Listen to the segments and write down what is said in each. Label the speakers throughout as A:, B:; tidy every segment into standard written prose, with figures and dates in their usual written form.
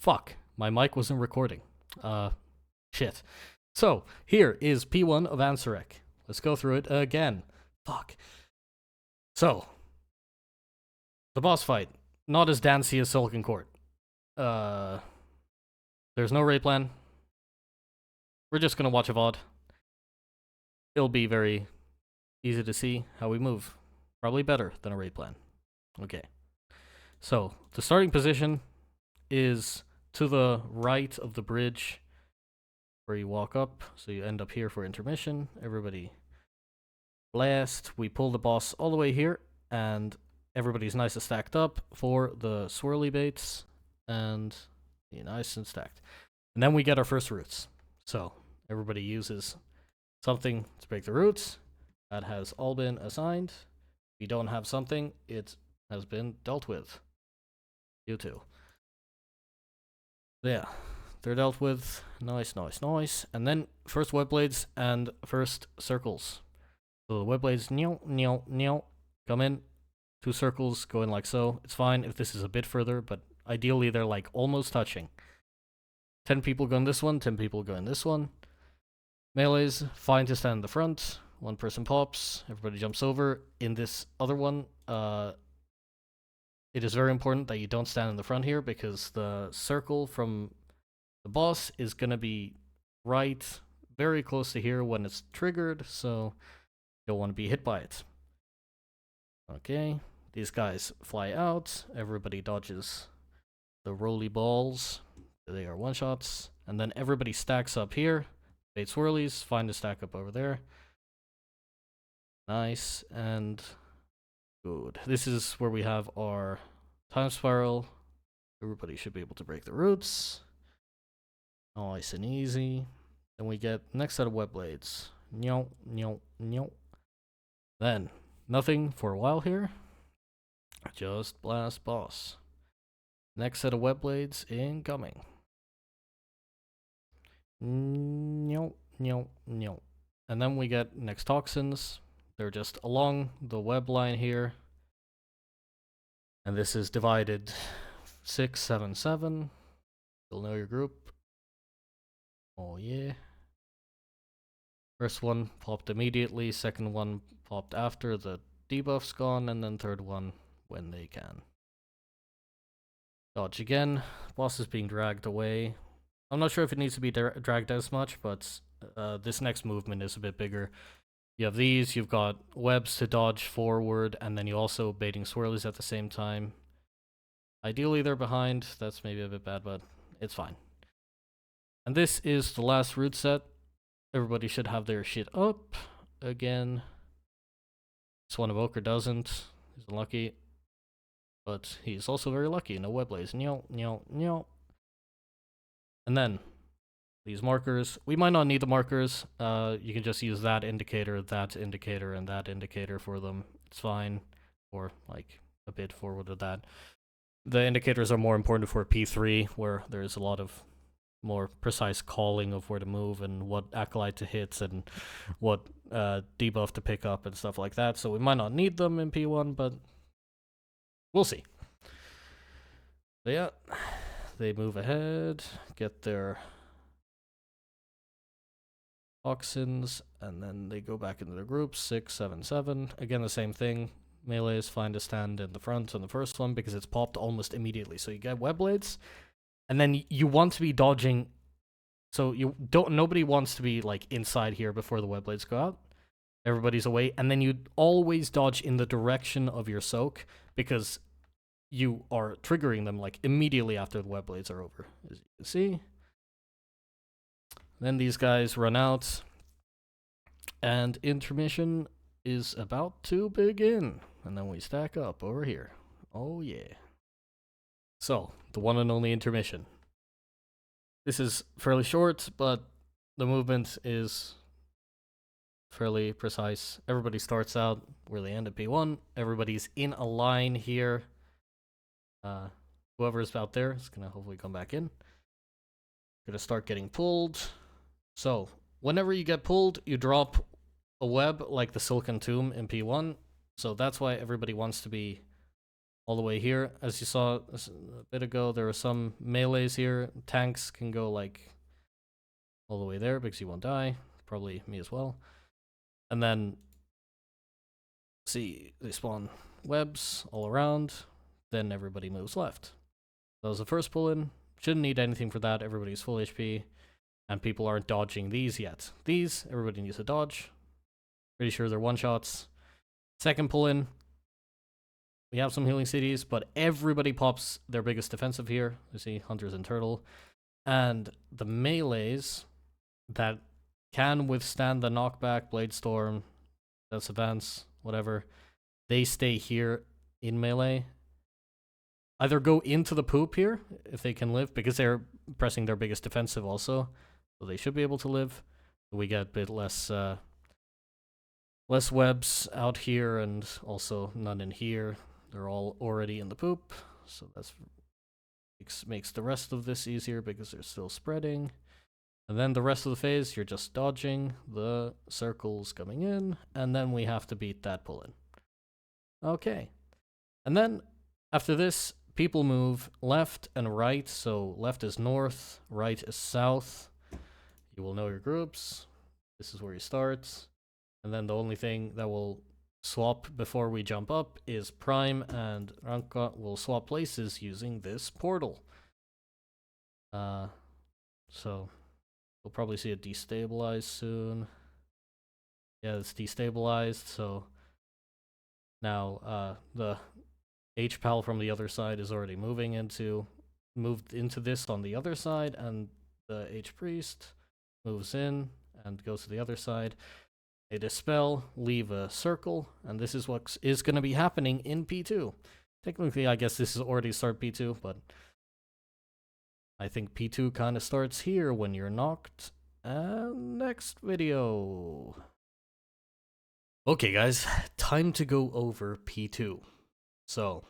A: Fuck, my mic wasn't recording. Shit. So, here is P1 of Ansurek. Let's go through it again. Fuck. So, the boss fight. Not as dancy as Sulcan Court. There's no raid plan. We're just gonna watch a VOD. It'll be very easy to see how we move. Probably better than a raid plan. Okay. So, the starting position is to the right of the bridge where you walk up. So you end up here for intermission. Everybody blast. We pull the boss all the way here, and everybody's nice and stacked up for the swirly baits, and nice and stacked. And then we get our first roots. So everybody uses something to break the roots. That has all been assigned. If you don't have something, it has been dealt with. You too. Yeah, they're dealt with. Nice, nice, nice. And then first web blades and first circles. So the web blades, come in. 2 circles go in like so. It's fine if this is a bit further, but ideally they're like almost touching. 10 people go in this one, 10 people go in this one. Melees, fine to stand in the front. 1 person pops, everybody jumps over. In this other one, it is very important that you don't stand in the front here, because the circle from the boss is going to be right very close to here when it's triggered, so you don't want to be hit by it. Okay, these guys fly out, everybody dodges the roly balls, they are one-shots, and then everybody stacks up here. Bait swirlies, find a stack up over there. Nice, and good. This is where we have our time spiral. Everybody should be able to break the roots. Nice and easy. Then we get next set of web blades. Then, nothing for a while here. Just blast boss. Next set of web blades incoming. And then we get next toxins. They're just along the web line here. And this is divided 6, 7, 7. You'll know your group. Oh yeah. First one popped immediately, second one popped after the debuff's gone, and then third one when they can. Dodge again. Boss is being dragged away. I'm not sure if it needs to be dragged as much, but this next movement is a bit bigger. You have these, you've got webs to dodge forward, and then you also baiting swirlies at the same time. Ideally they're behind, that's maybe a bit bad, but it's fine. And this is the last root set. Everybody should have their shit up. Again, Swan Evoker doesn't. He's unlucky. But he's also very lucky. No web blades. And then these markers. We might not need the markers. You can just use that indicator, and that indicator for them. It's fine. Or like a bit forward of that. The indicators are more important for P3, where there's a lot of more precise calling of where to move and what acolyte to hit and what debuff to pick up and stuff like that. So we might not need them in P1, but we'll see. So yeah, they move ahead, get their toxins, and then they go back into their groups. 6, 7, 7. Again, the same thing. Melees find a stand in the front on the first one because it's popped almost immediately. So you get web blades, and then you want to be dodging. So nobody wants to be like inside here before the web blades go out. Everybody's away, and then you always dodge in the direction of your soak because you are triggering them like immediately after the web blades are over, as you can see. Then these guys run out, and intermission is about to begin. And then we stack up over here. Oh yeah. So, the one and only intermission. This is fairly short, but the movement is fairly precise. Everybody starts out where they end at P1. Everybody's in a line here. Whoever's out there is going to hopefully come back in. Going to start getting pulled. So, whenever you get pulled, you drop a web like the Silken Tomb in P1. So that's why everybody wants to be all the way here. As you saw a bit ago, there are some melees here. Tanks can go like all the way there because you won't die. Probably me as well. And then, see, they spawn webs all around. Then everybody moves left. That was the first pull-in. Shouldn't need anything for that. Everybody's full HP. And people aren't dodging these yet. These, everybody needs to dodge. Pretty sure they're one-shots. Second pull-in. We have some healing cities, but everybody pops their biggest defensive here. You see, Hunters and Turtle. And the melees that can withstand the knockback, Blade Storm, Death's Advance, whatever, they stay here in melee. Either go into the poop here, if they can live, because they're pressing their biggest defensive also. So they should be able to live. We get a bit less webs out here, and also none in here. They're all already in the poop, so that's makes the rest of this easier because they're still spreading. And then the rest of the phase, you're just dodging the circles coming in, and then we have to beat that pull-in. Okay. And then, after this, people move left and right, so left is north, right is south. You will know your groups. This is where you start. And then the only thing that will swap before we jump up is Prime and Ranka will swap places using this portal. So we'll probably see it destabilize soon. Yeah, it's destabilized, so now the H-Pal from the other side is already moved into this on the other side, and the H-Priest moves in and goes to the other side. They dispel, leave a circle, and this is what is going to be happening in P2. Technically, I guess this is already start P2, but I think P2 kind of starts here when you're knocked. Next video. Okay, guys, time to go over P2. So,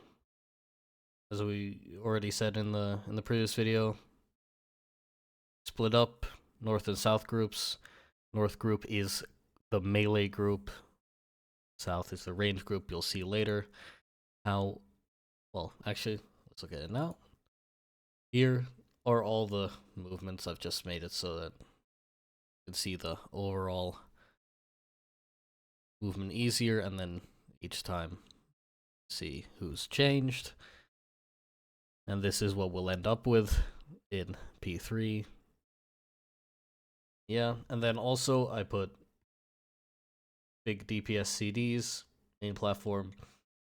A: as we already said in the previous video, split up north and south groups. North group is the melee group. South is the range group. You'll see later how, well, actually, let's look at it now. Here are all the movements. I've just made it so that you can see the overall movement easier, and then each time see who's changed. And this is what we'll end up with in P3. Yeah, and then also I put big DPS CDs main platform.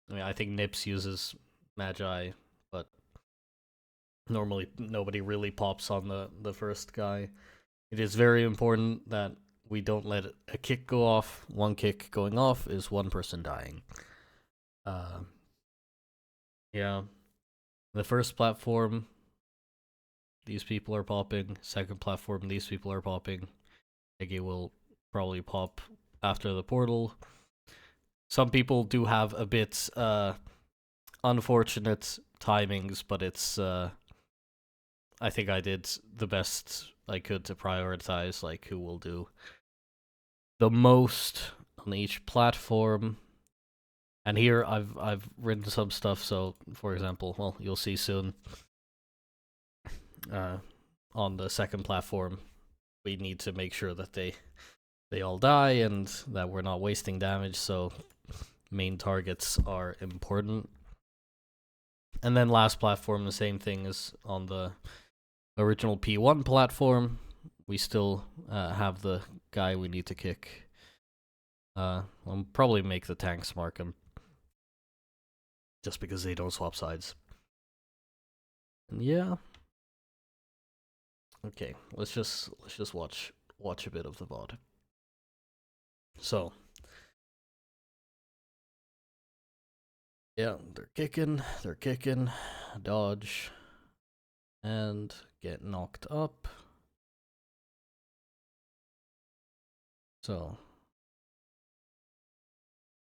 A: I mean, I think Nips uses Magi, but normally nobody really pops on the first guy. It is very important that we don't let a kick go off. One kick going off is one person dying. Yeah. The first platform, these people are popping. Second platform, these people are popping. Ege will probably pop after the portal. Some people do have a bit unfortunate timings, but it's I think I did the best I could to prioritize like who will do the most on each platform. And here I've written some stuff, so for example, well, you'll see soon on the second platform we need to make sure that they all die and that we're not wasting damage, so main targets are important. And then last platform, the same thing as on the original P1 platform. We still have the guy we need to kick. I'll probably make the tanks mark him, just because they don't swap sides. And yeah. Okay, let's just watch a bit of the VOD. So, yeah, they're kicking, dodge, and get knocked up. So,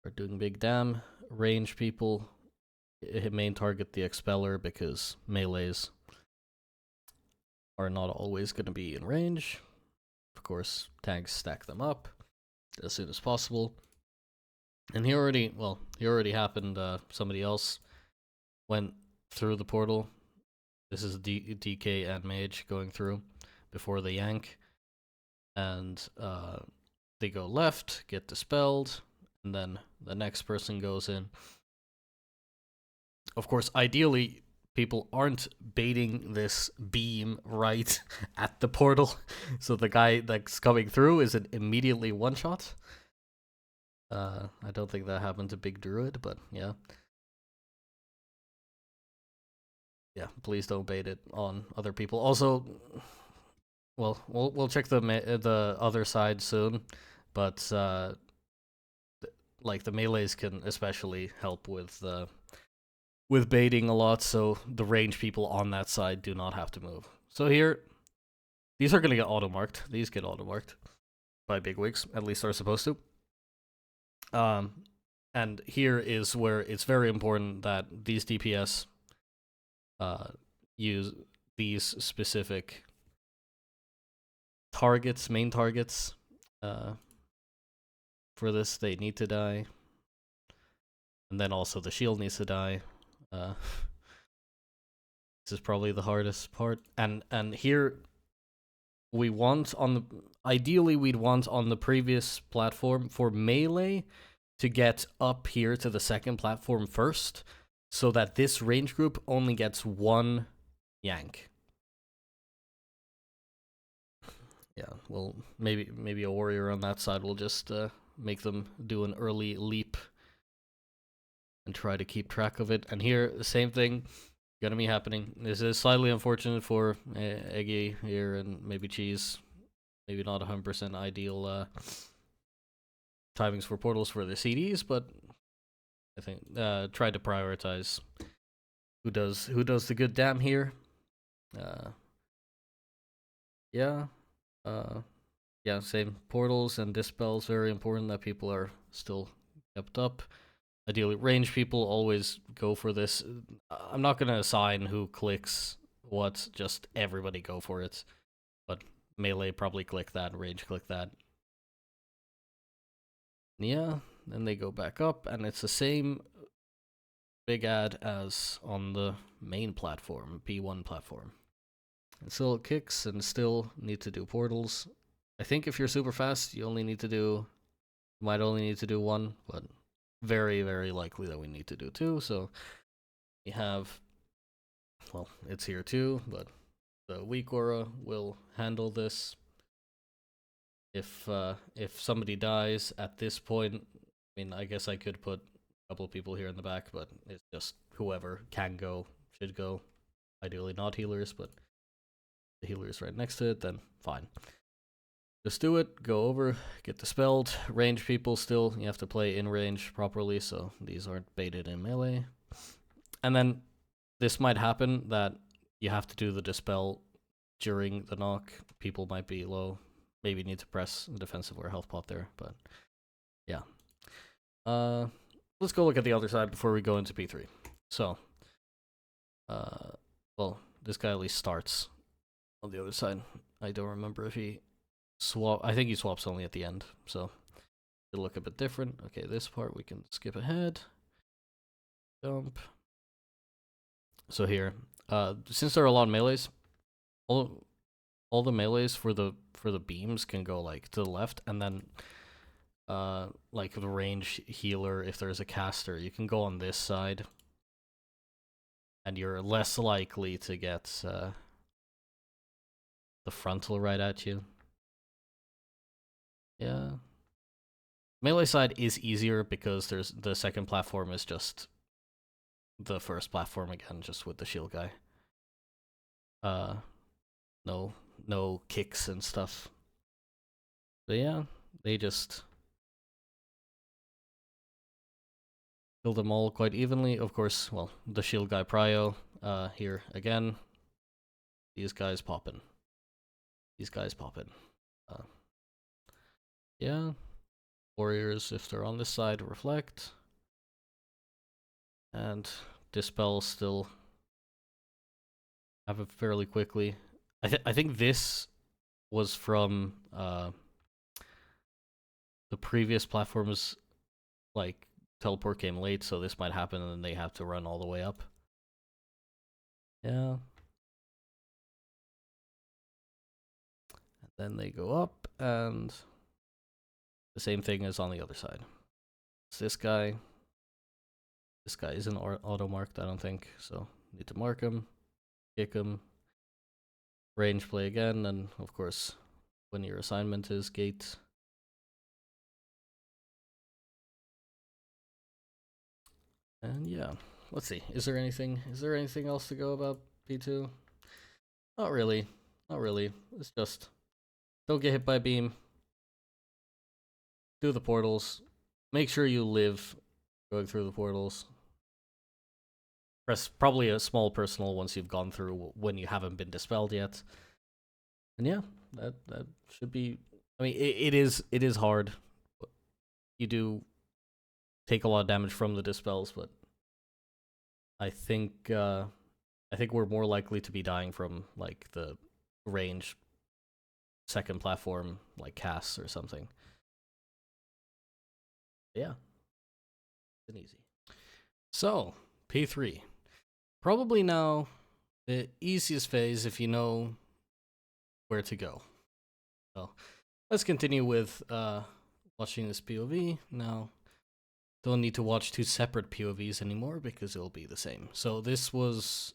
A: we're doing big dam. Range people main target the Expeller because melees are not always going to be in range. Of course, tanks stack them up as soon as possible. And he already happened, somebody else went through the portal. This is DK and Mage going through before they yank. And they go left, get dispelled, and then the next person goes in. Of course, ideally, people aren't baiting this beam right at the portal, so the guy that's coming through is an immediately one-shot. I don't think that happened to Big Druid, but yeah. Yeah, please don't bait it on other people. Also, well, we'll check the other side soon, but like the melees can especially help with baiting a lot, so the range people on that side do not have to move. So here, these are gonna get auto marked. These get auto marked by bigwigs, at least are supposed to. And here is where it's very important that these DPS use these specific targets, main targets. For this, they need to die. And then also the shield needs to die. This is probably the hardest part. And here, we want on the... Ideally, we'd want on the previous platform for melee to get up here to the second platform first, so that this range group only gets one yank. Yeah, well, maybe a warrior on that side will just make them do an early leap and try to keep track of it. And here, the same thing gonna be happening. This is slightly unfortunate for Eggy here and maybe Cheese. Maybe not 100% ideal timings for portals for the CDs, but I think try to prioritize who does the good damn here. Yeah, same portals and dispels, very important that people are still kept up. Ideally, range people always go for this. I'm not gonna assign who clicks what, just everybody go for it. But melee probably click that, range click that. Yeah, then they go back up, and it's the same big ad as on the main platform, P1 platform. And still it kicks, and still need to do portals. I think if you're super fast, you only need to do... might only need to do one, but very, very likely that we need to do two, so... we have... well, it's here too, but the weak aura will handle this. If somebody dies at this point, I mean, I guess I could put a couple of people here in the back, but it's just whoever can go should go. Ideally not healers, but the healer's right next to it, then fine. Just do it, go over, get dispelled. Range people still, you have to play in range properly, so these aren't baited in melee. And then this might happen that you have to do the dispel during the knock. People might be low. Maybe need to press the defensive or health pot there, but yeah. Let's go look at the other side before we go into P3. So, well, this guy at least starts on the other side. I don't remember if he I think he swaps only at the end, so it'll look a bit different. Okay, this part we can skip ahead. Jump. So here, since there are a lot of melees, all the melees for the beams can go like to the left, and then like the range healer, if there's a caster, you can go on this side, and you're less likely to get the frontal right at you. Yeah, melee side is easier because there's the second platform is just the first platform again, just with the shield guy. No kicks and stuff. But yeah, they just kill them all quite evenly. Of course, well, the shield guy prio, here again. These guys poppin'. These guys poppin'. Yeah. Warriors, if they're on this side, reflect. And dispel still have it fairly quickly. I think this was from the previous platforms, like teleport came late, so this might happen and then they have to run all the way up. Yeah. And then they go up, and the same thing as on the other side. It's this guy. This guy isn't auto marked, I don't think, so need to mark him, kick him, range play again, and of course, when your assignment is gate. And yeah, let's see. Is there anything else to go about P2? Not really. Not really. It's just don't get hit by beam. Do the portals. Make sure you live going through the portals. Press probably a small personal once you've gone through when you haven't been dispelled yet. And yeah, that should be. I mean, it is hard. You do take a lot of damage from the dispels, but I think we're more likely to be dying from like the range second platform, like casts or something. Yeah, it's easy. So P3, probably now the easiest phase if you know where to go. So let's continue with watching this POV now. Don't need to watch two separate POVs anymore because it'll be the same. So this was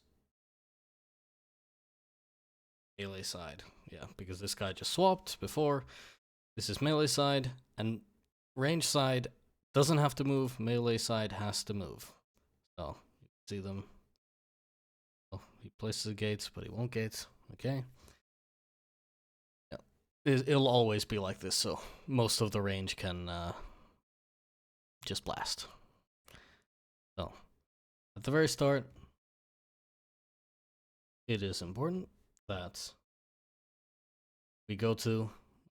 A: melee side. Yeah, because this guy just swapped before. This is melee side, and range side doesn't have to move. Melee side has to move. So, you can see them. Oh, he places the gates, but he won't gate. Okay. Yeah. It'll always be like this, so most of the range can just blast. So, at the very start, it is important that we go to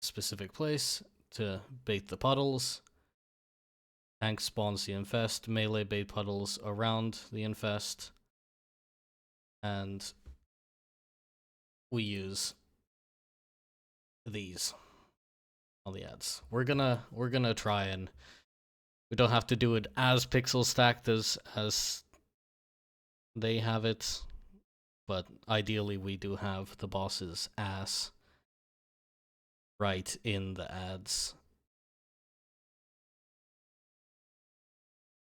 A: a specific place to bait the puddles. Tank spawns the infest, melee bait puddles around the infest, and we use these on the ads. We're gonna try, and we don't have to do it as pixel stacked as they have it, but ideally we do have the boss's ass right in the ads.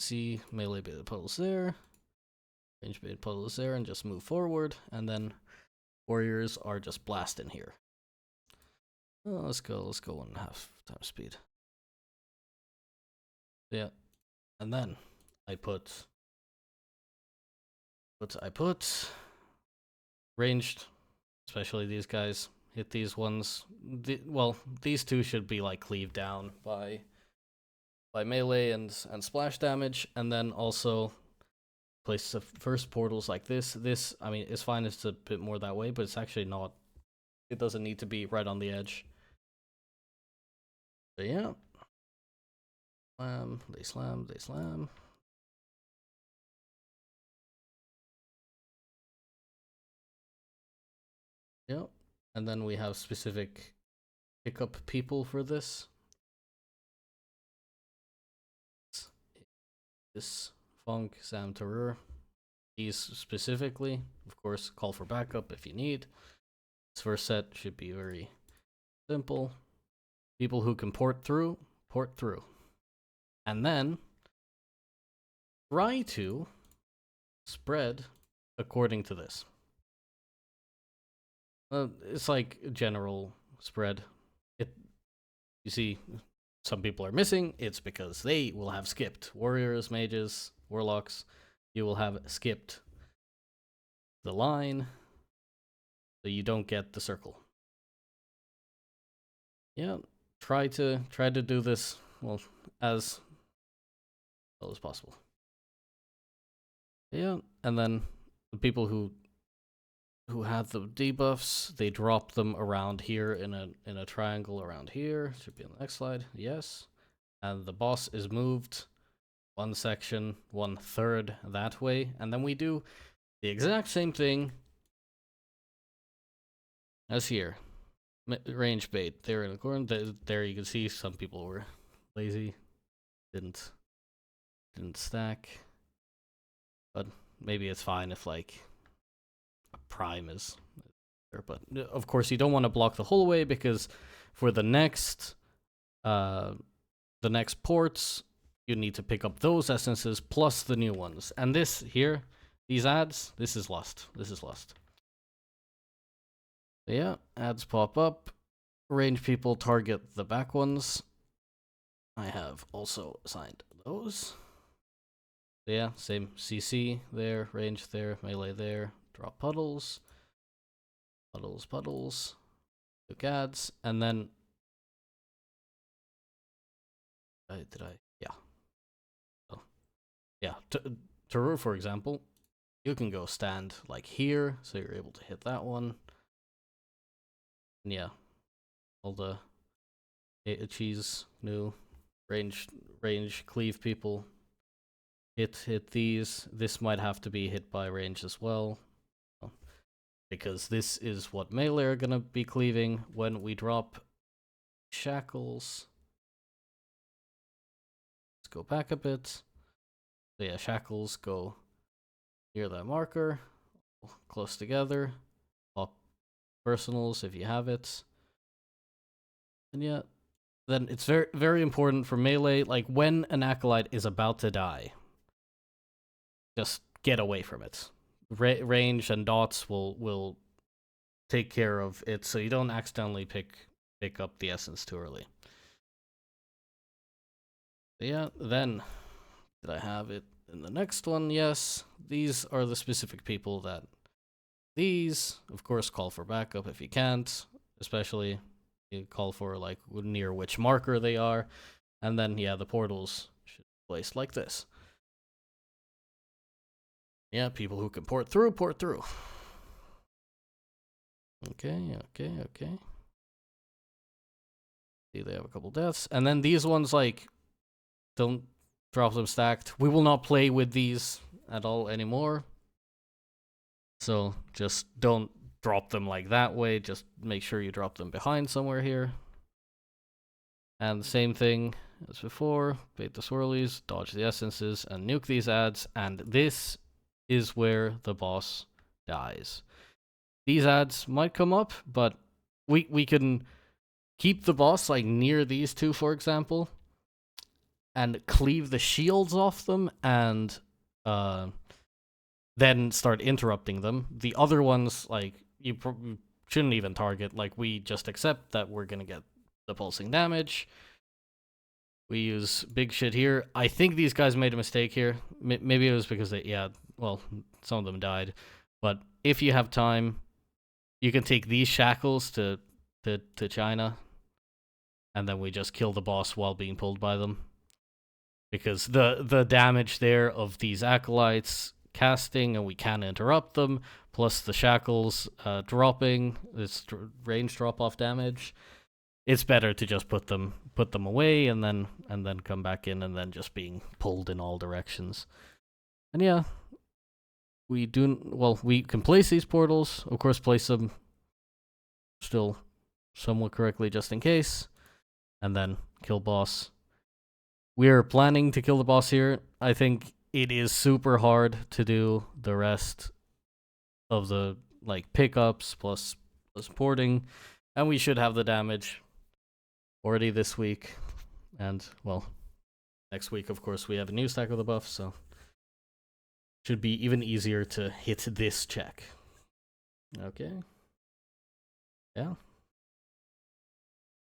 A: See, melee bait puddles there, range bait puddles there, and just move forward, and then warriors are just blasting here. Oh, let's go 1.5 times speed. Yeah, and then I put ranged, especially these guys. Hit these ones. Well, these two should be like cleaved down by melee and splash damage, and then also place the first portals like this. This, I mean, it's fine. It's a bit more that way, but it's actually not. It doesn't need to be right on the edge. So yeah. They slam. Yep. And then we have specific pickup people for this. This Funk, Sam Terror. These specifically, of course, call for backup if you need. This first set should be very simple. People who can port through. And then try to spread according to this. It's like a general spread. You see, some people are missing. It's because they will have skipped. Warriors, mages, warlocks, you will have skipped the line, so you don't get the circle. Yeah, try to do this as well as possible. Yeah, and then the people who have the debuffs, they drop them around here in a triangle around here. Should be on the next slide. Yes. And the boss is moved one section, 1/3 that way, and then we do the exact same thing as here. Range bait there in the corner. There you can see some people were lazy, didn't stack, but maybe it's fine if like prime is there, but of course you don't want to block the whole way, because for the next ports, you need to pick up those essences plus the new ones. And this here, these ads, this is lost. This is lost. Yeah, ads pop up. Range people target the back ones. I have also assigned those. Yeah, same CC there, range there, melee there, drop puddles. Puddles. Look ads, and then yeah. Oh. Yeah, Taru, for example, you can go stand like here, so you're able to hit that one. And yeah, all the cheese new range cleave people hit these. This might have to be hit by range as well, because this is what melee are gonna be cleaving when we drop shackles. Let's go back a bit. So yeah, shackles go near that marker, close together. Pop personals if you have it. And yeah, then it's very, very important for melee, like when an acolyte is about to die, just get away from it. Range and dots will take care of it, so you don't accidentally pick up the essence too early. Yeah, then did I have it in the next one? Yes, these are the specific people that these, of course, call for backup if you can't, especially you call for like near which marker they are, and then yeah, the portals should be placed like this. Yeah, people who can port through. Okay. See, they have a couple deaths, and then these ones, like, don't drop them stacked. We will not play with these at all anymore. So just don't drop them like that way. Just make sure you drop them behind somewhere here. And the same thing as before. Bait the swirlies, dodge the essences, and nuke these ads. And this is where the boss dies. These ads might come up, but we can keep the boss like near these two, for example, and cleave the shields off them, and then start interrupting them. The other ones, like, you shouldn't even target. Like, we just accept that we're gonna get the pulsing damage. We use big shit here. I think these guys made a mistake here. Maybe it was because they, yeah, well, some of them died. But if you have time, you can take these shackles to China, and then we just kill the boss while being pulled by them. Because the damage there of these acolytes casting, and we can't interrupt them, plus the shackles dropping, this range drop-off damage, it's better to just put them away and then come back in, and then just being pulled in all directions. And yeah, we can place these portals, of course, place them still somewhat correctly just in case, and then kill boss. We're planning to kill the boss here. I think it is super hard to do the rest of the like pickups plus porting, and we should have the damage already this week. And well, next week, of course, we have a new stack of the buff, so should be even easier to hit this check. Okay. Yeah.